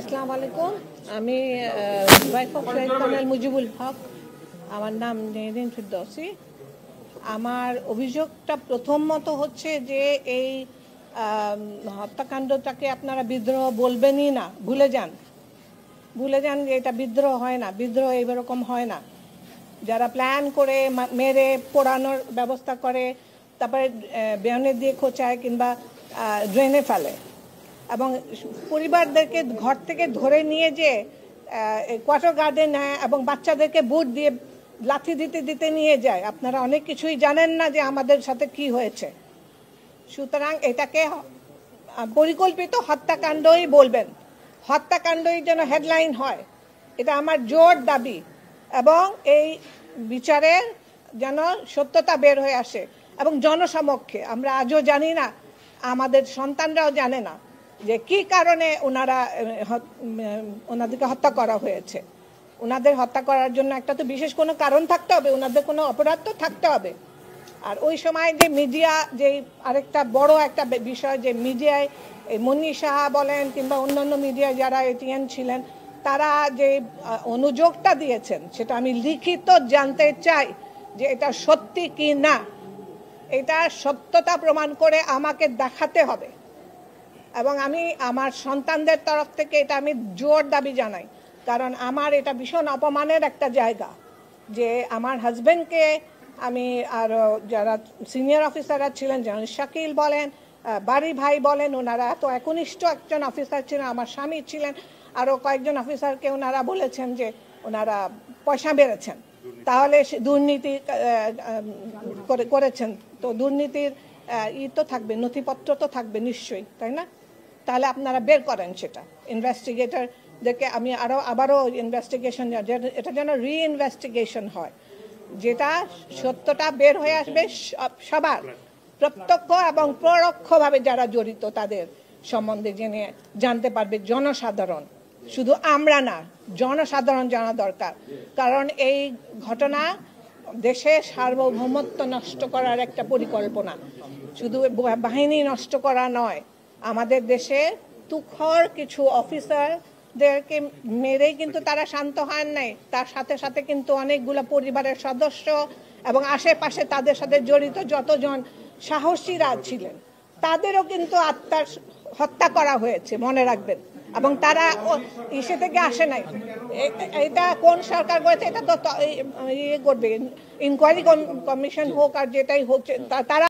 আসসালামু আলাইকুম। আমি ওয়াইফ অফ শহীদ কর্নেল মুজিবুল হক। আমার নাম নেহরিন ফিরদৌসী। আমার অভিযোগটা প্রথমত হচ্ছে যে এই হত্যাকাণ্ডটাকে আপনারা বিদ্রোহ বলবেনই না, ভুলে যান যে এটা বিদ্রোহ হয় না। বিদ্রোহ এইরকম হয় না। যারা প্ল্যান করে মেরে পোড়ানোর ব্যবস্থা করে, তারপরে বেয়নে দিয়ে খোঁচায় কিংবা ড্রেনে ফেলে এবং পরিবারদেরকে ঘর থেকে ধরে নিয়ে যে কোয়ার্টার গার্ডে নেয় এবং বাচ্চাদেরকে বুট দিয়ে লাথি দিতে দিতে নিয়ে যায়। আপনারা অনেক কিছুই জানেন না যে আমাদের সাথে কি হয়েছে। সুতরাং এটাকে পরিকল্পিত হত্যাকাণ্ডই বলবেন। হত্যাকাণ্ডই যেন হেডলাইন হয়, এটা আমার জোর দাবি। এবং এই বিচারের যেন সত্যতা বের হয়ে আসে এবং জনসমক্ষে। আমরা আজও জানি না, আমাদের সন্তানরাও জানে না যে কি কারণে ওনাদেরকে হত্যা করা হয়েছে। ওনাদের হত্যা করার জন্য একটা তো বিশেষ কোনো কারণ থাকতে হবে, ওনাদের কোনো অপরাধ তো থাকতে হবে। আর ওই সময় যে মিডিয়া, যে আরেকটা বড় একটা বিষয়, যে মিডিয়ায় মনি সাহা বলেন কিংবা অন্যান্য মিডিয়ায় যারা এটিএন ছিলেন, তারা যে অনুযোগটা দিয়েছেন সেটা আমি লিখিত জানতে চাই যে এটা সত্যি কি না। এটা সত্যতা প্রমাণ করে আমাকে দেখাতে হবে। এবং আমি আমার সন্তানদের তরফ থেকে এটা আমি জোর দাবি জানাই, কারণ আমার এটা ভীষণ অপমানের একটা জায়গা যে আমার হাজব্যান্ডকে আমি, আর যারা সিনিয়র অফিসাররা ছিলেন, যেমন শাকিল বলেন, বাড়ি ভাই বলেন, ওনারা এত একনিষ্ঠ একজন অফিসার ছিলেন। আমার স্বামী ছিলেন, আরও কয়েকজন অফিসারকে ওনারা বলেছেন যে ওনারা পয়সা মেরেছেন, তাহলে দুর্নীতি করেছেন। তো দুর্নীতির তো থাকবে, নথিপত্র তো থাকবে নিশ্চয়ই, তাই না? তাহলে আপনারা বের করেন সেটা। ইনভেস্টিগেটরদেরকে আমি আবারও ইনভেস্টিগেশন, এটা যেন রিইনভেস্টিগেশন হয়, যেটা সত্যটা বের হয়ে আসবে সবার, প্রত্যক্ষ এবং পরোক্ষভাবে যারা জড়িত তাদের সম্বন্ধে জেনে জানতে পারবে জনসাধারণ। শুধু আমরা না, জনসাধারণ জানা দরকার। কারণ এই ঘটনা দেশের সার্বভৌমত্ব নষ্ট করার একটা পরিকল্পনা, শুধু বাহিনী নষ্ট করা নয়। আমাদের দেশে তুখর কিছু অফিসারদেরকে মেরেই কিন্তু তারা শান্ত হন নাই, তার সাথে সাথে কিন্তু অনেকগুলো পরিবারের সদস্য এবং আশেপাশে তাদের সাথে জড়িত যতজন সাহসীরা ছিলেন তাদেরও কিন্তু হত্যা করা হয়েছে, মনে রাখবেন। এবং তারা ইসে থেকে আসে নাই। এটা কোন সরকার করেছে, এটা তো ইয়ে করবে, ইনকোয়ারি কমিশন হোক আর যেটাই হোক, তারা